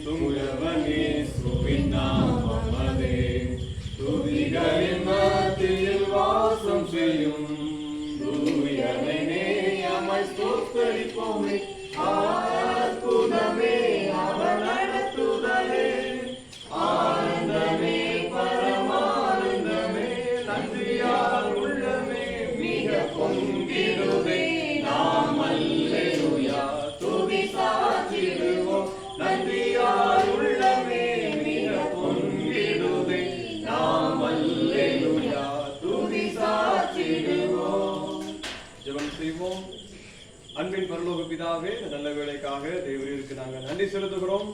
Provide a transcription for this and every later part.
தூயவனே சுவிநாமமதே துதிகளின் மத்தியில் வாசம் செய்யும் தூயவனே அமை ஸ்தோத்திரிப்போமே. அற்புதமே அவர் நடத்துதலே ஆனந்தமே பரமானந்தமே நன்றியால் உள்ளமே மிக பொங்கிடுவே. நாம் அல்லேலூயா துதி சாற்றிடுவோம் நன்றியால் உள்ளமே மிக பொங்கிடுவே. நாம் அல்லேலூயா துதி சாற்றிடுவோம். ஜெபம் செய்வோம். அன்பின் பரலோக பிதாவே, நல்ல வேளைக்காக தேவரீருக்கு நாங்கள் நன்றி செலுத்துகிறோம்.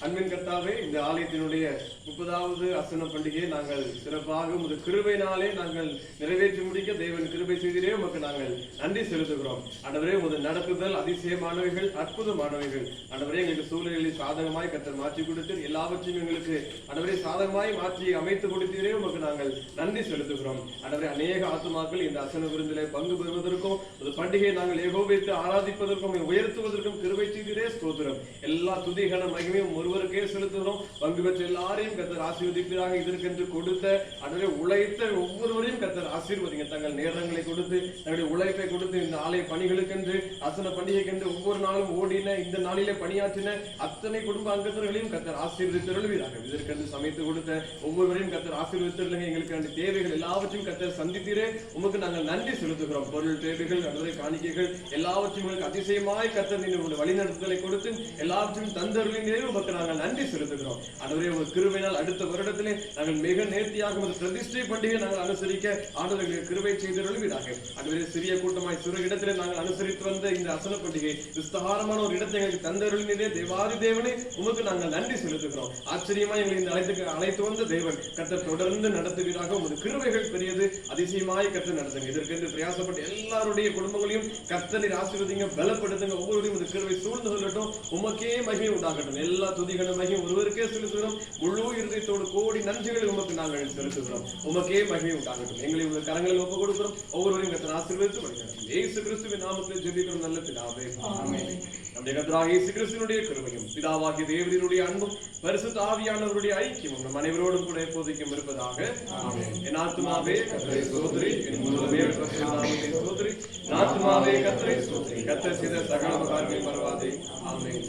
அன்பின் கர்த்தாவே, இந்த ஆலயத்தினுடைய 30வது அசன பண்டிகையை நாங்கள் சிறப்பாக உமது கிருபையினாலே நாங்கள் நிறைவேற்றி முடிக்க தேவன் கிருபை செய்திலே உமக்கு நாங்கள் நன்றி செலுத்துகிறோம். ஆண்டவரே, உமது நடத்துதல் அதிசயமானவைகள், அற்புதமானவைகள். ஆண்டவரே, எங்களுக்கு சூழ்நிலையை சாதகமாய் கர்த்தர் மாற்றி கொடுத்து எல்லாவற்றையும் எங்களுக்கு ஆண்டவரே சாதகமாய் மாற்றி அமைத்து கொடுத்தீரே உமக்கு நாங்கள் நன்றி செலுத்துகிறோம். ஆண்டவரே, அநேக ஆத்துமாக்கள் இந்த அசன விருந்திலே பங்கு பெறுவதற்கும் ஒரு பண்டிகையை நாங்கள் ஏகோபித்து ஆராதிப்பதற்கும் உயர்த்துவதற்கும் கிருபை செய்திரே ஸ்தோத்திரம். எல்லா துதிகன மகிமையும் ஒருவருக்கே செலுத்துகிறோம். பங்கு பெற்ற எல்லாரையும் கர்த்தர் ஆசீர்வதிப்பதாக இதற்கென்று கொடுத்த ஆண்டவரே உழைத்த ஒவ்வொருவரையும் கர்த்தர் ஆசீர்வதிங்க. தங்கள் நேரங்களை கொடுத்து தங்களுடைய உழைப்பை கொடுத்து இந்த ஆலய பணிகளுக்கென்று அசன பண்டிகைக்கென்று ஒவ்வொரு நாளும் ஓடின இந்த நாளிலே பணியாற்றின அத்தனை குடும்ப அங்கத்தர்களையும் கர்த்தர் ஆசீர்வதித்தருள்வீராக. இதற்கென்று சமைத்து கொடுத்த ஒவ்வொருவரையும் கர்த்தர் ஆசீர்வதித்தருளுங்க. எங்களுக்கு தேவைகள் எல்லாவற்றையும் கர்த்தர் சந்தித்தீரே உமக்கு நாங்கள் நன்றி செலுத்துகிறோம். பொருள் தேவைகள் அன்றைய காணிக்கைகள் எல்லாவற்றையும் உங்களுக்கு அதிசயமாய் கர்த்தர் நீங்கள் வழிநடத்துதலை கொடுத்து எல்லாவற்றையும் தந்தருளினே உமக்கு நாங்கள் நன்றி செலுத்துகிறோம். ஆண்டவரே, உங்கள் கிருபையினால் அடுத்த வருடத்திலே நாங்கள் மிக நேர்த்தியாக ஒரு பிரதிஷ்டை பண்டிகை நாங்கள் அனுசரிக்க ஆண்டவர்களுக்கு கிருபை செய்தருள்வீராக. ஆண்டவரே, சிறிய கூட்டமாய் சிறு இடத்திலே நாங்கள் அனுசரித்து வந்த இந்த அசன பண்டிகை விஸ்தாரமான ஒரு இடத்தை எங்களுக்கு தந்தருளினே தேவாதி தேவனே உமக்கு நாங்கள் நன்றி செலுத்துகிறோம். ஆச்சரியமா எங்களை இந்த அழைத்து வந்த தேவன் கர்த்தர் தொடர்ந்து நடத்துவீராக. உமது கிருபைகள் பெரியது, அதிசயமாய் கர்த்தர் நடத்துங்க. இதற்கென்று பிரயாசப்பட்ட எல்லாருடைய குடும்பங்களையும் கர்த்தரின் ஆசீர்வதிங்க, பலப்படுத்துங்க. ஒவ்வொருவரையும் இந்த கிருபை சூழ்ந்து கொள்ளட்டும். உமக்கே மகிமை உண்டாகட்டும். எல்லா துதிகளும் மகிமை ஒருவருக்கே செலுத்துகிறோம். முழு இருதயத்தோடு கோடி நன்றிகளை உமக்கு நாங்கள் செலுத்துகிறோம். உமக்கே மகிமை உண்டாகட்டும். எங்களை உங்கள் கரங்களில் ஒப்புக் கொடுக்கிறோம். ஒவ்வொருவரையும் கர்த்தர் ஆசீர்வதித்து வருகிறார். இயேசு கிறிஸ்துவின் நாமத்தில் ஜெபிக்கிறோம் நல்ல பிதாவே, ஆமென். நம்முடைய கர்த்தராகிய இயேசு கிறிஸ்துவினுடைய கிருபையும் பிதாவாகிய தேவனுடைய அன்பும் பரிசுத்த ஆவியானவருடைய ஐக்கியமும் நம் அனைவரோடும் கூட எப்போதைக்கும் இருப்பதாக. ஆமென். என் ஆத்துமாவே கர்த்தரை ஸ்தோத்திரி, என் முழுவதுமே பரிசுத்த நாமத்தை ஸ்தோத்திரி. என் ஆத்துமாவே கர்த்தரை ஸ்தோத்திரி, கர்த்தர் செய்த சகல உபகாரங்களை மறவாதே. ஆமென்.